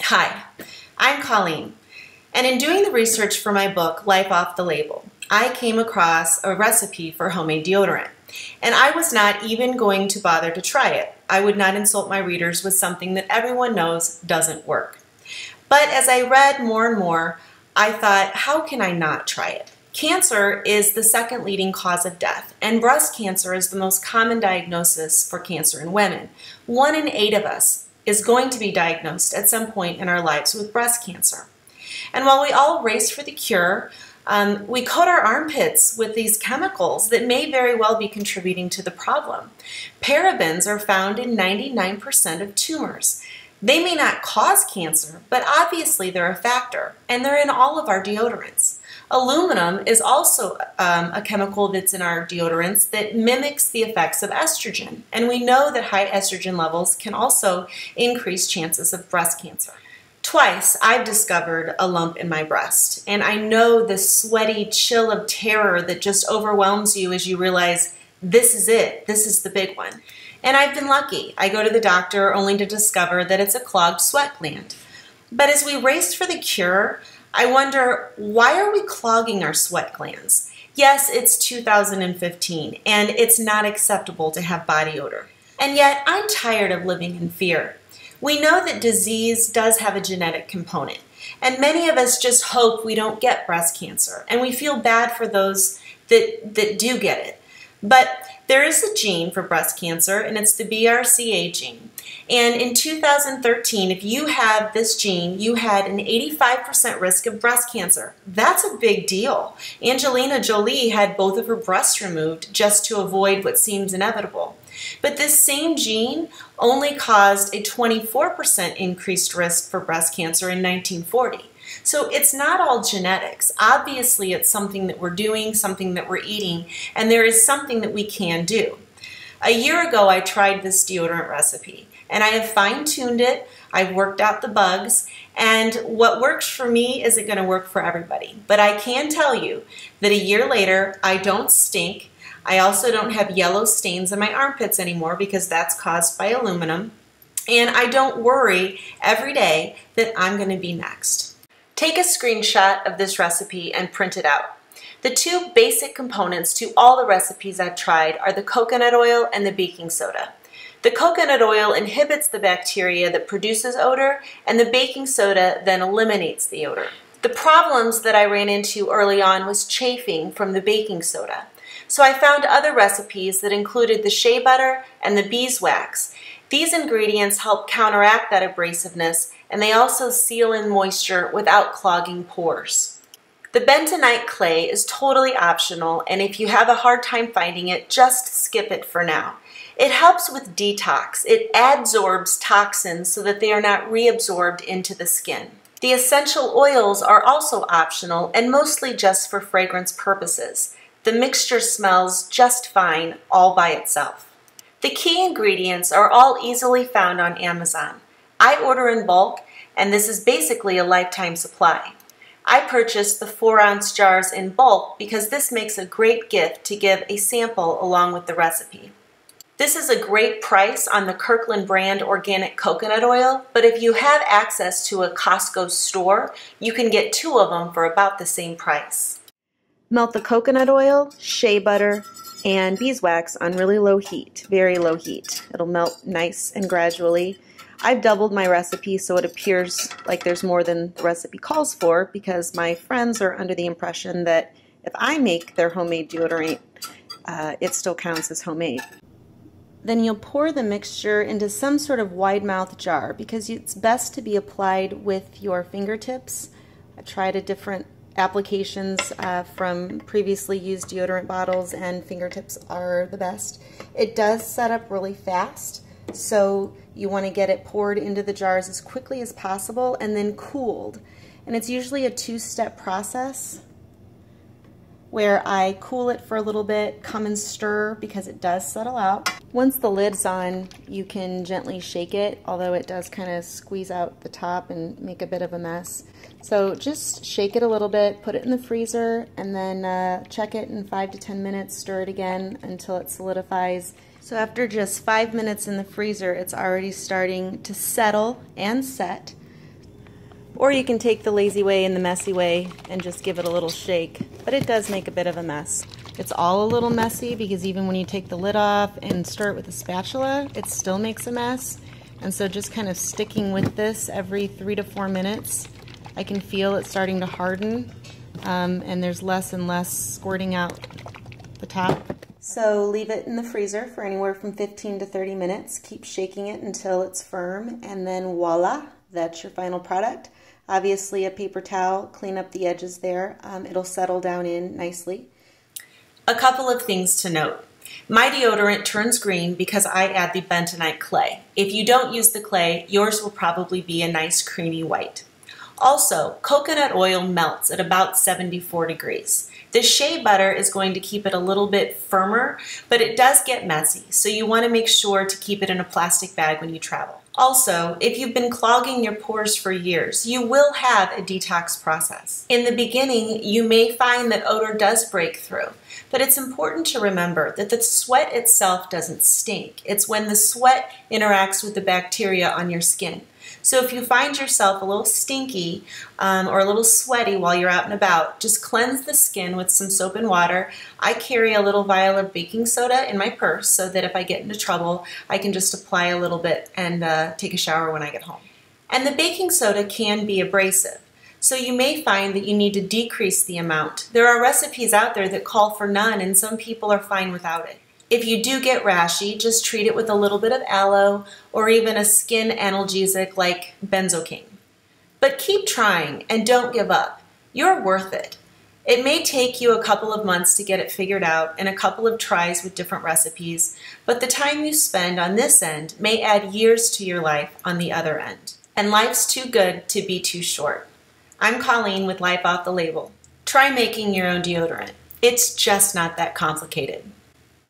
Hi, I'm Colleen, and in doing the research for my book, Life Off the Label, I came across a recipe for homemade deodorant, and I was not even going to bother to try it. I would not insult my readers with something that everyone knows doesn't work. But as I read more and more, I thought, how can I not try it? Cancer is the second leading cause of death, and breast cancer is the most common diagnosis for cancer in women. 1 in 8 of us is going to be diagnosed at some point in our lives with breast cancer. And while we all race for the cure, we coat our armpits with these chemicals that may very well be contributing to the problem. Parabens are found in 99% of tumors. They may not cause cancer, but obviously they're a factor, and they're in all of our deodorants. Aluminum is also a chemical that's in our deodorants that mimics the effects of estrogen, and we know that high estrogen levels can also increase chances of breast cancer. Twice I've discovered a lump in my breast, and I know the sweaty chill of terror that just overwhelms you as you realize this is it, this is the big one. And I've been lucky. I go to the doctor only to discover that it's a clogged sweat gland. But as we race for the cure, I wonder, why are we clogging our sweat glands? Yes, it's 2015, and it's not acceptable to have body odor. And yet, I'm tired of living in fear. We know that disease does have a genetic component, and many of us just hope we don't get breast cancer, and we feel bad for those that do get it. But there is a gene for breast cancer, and it's the BRCA gene. And in 2013, if you had this gene, you had an 85% risk of breast cancer. That's a big deal. Angelina Jolie had both of her breasts removed just to avoid what seems inevitable. But this same gene only caused a 24% increased risk for breast cancer in 1940. So it's not all genetics. Obviously, it's something that we're doing, something that we're eating, and there is something that we can do. A year ago, I tried this deodorant recipe, and I have fine-tuned it. I've worked out the bugs, and what works for me isn't going to work for everybody. But I can tell you that a year later, I don't stink. I also don't have yellow stains in my armpits anymore because that's caused by aluminum, and I don't worry every day that I'm going to be next. Take a screenshot of this recipe and print it out. The two basic components to all the recipes I've tried are the coconut oil and the baking soda. The coconut oil inhibits the bacteria that produces odor, and the baking soda then eliminates the odor. The problems that I ran into early on was chafing from the baking soda. So I found other recipes that included the shea butter and the beeswax. These ingredients help counteract that abrasiveness, and they also seal in moisture without clogging pores. The bentonite clay is totally optional, and if you have a hard time finding it, just skip it for now. It helps with detox. It adsorbs toxins so that they are not reabsorbed into the skin. The essential oils are also optional and mostly just for fragrance purposes. The mixture smells just fine all by itself. The key ingredients are all easily found on Amazon. I order in bulk, and this is basically a lifetime supply. I purchased the 4-ounce jars in bulk because this makes a great gift to give a sample along with the recipe. This is a great price on the Kirkland brand organic coconut oil, but if you have access to a Costco store, you can get 2 of them for about the same price. Melt the coconut oil, shea butter, and beeswax on really low heat, very low heat. It'll melt nice and gradually. I've doubled my recipe so it appears like there's more than the recipe calls for because my friends are under the impression that if I make their homemade deodorant, it still counts as homemade. Then you'll pour the mixture into some sort of wide mouth jar because it's best to be applied with your fingertips. I tried a different applications from previously used deodorant bottles, and fingertips are the best. It does set up really fast, so you want to get it poured into the jars as quickly as possible and then cooled. And it's usually a 2-step process where I cool it for a little bit, come and stir because it does settle out. Once the lid's on, you can gently shake it, although it does kind of squeeze out the top and make a bit of a mess. So just shake it a little bit, put it in the freezer, and then check it in 5 to 10 minutes, stir it again until it solidifies. So after just 5 minutes in the freezer, it's already starting to settle and set. Or you can take the lazy way and the messy way and just give it a little shake, but it does make a bit of a mess. It's all a little messy because even when you take the lid off and stir it with a spatula, it still makes a mess. And so just kind of sticking with this every 3 to 4 minutes, I can feel it starting to harden, and there's less and less squirting out the top. So leave it in the freezer for anywhere from 15 to 30 minutes. Keep shaking it until it's firm, and then voila, that's your final product. Obviously a paper towel, clean up the edges there. It'll settle down in nicely. A couple of things to note. My deodorant turns green because I add the bentonite clay. If you don't use the clay, yours will probably be a nice creamy white. Also, coconut oil melts at about 74 degrees. The shea butter is going to keep it a little bit firmer, but it does get messy, so you want to make sure to keep it in a plastic bag when you travel. Also, if you've been clogging your pores for years, you will have a detox process. In the beginning, you may find that odor does break through, but it's important to remember that the sweat itself doesn't stink. It's when the sweat interacts with the bacteria on your skin. So if you find yourself a little stinky or a little sweaty while you're out and about, just cleanse the skin with some soap and water. I carry a little vial of baking soda in my purse so that if I get into trouble, I can just apply a little bit and take a shower when I get home. And the baking soda can be abrasive, so you may find that you need to decrease the amount. There are recipes out there that call for none, and some people are fine without it. If you do get rashy, just treat it with a little bit of aloe or even a skin analgesic like benzocaine. But keep trying and don't give up. You're worth it. It may take you a couple of months to get it figured out and a couple of tries with different recipes, but the time you spend on this end may add years to your life on the other end. And life's too good to be too short. I'm Colleen with Life Off the Label. Try making your own deodorant. It's just not that complicated.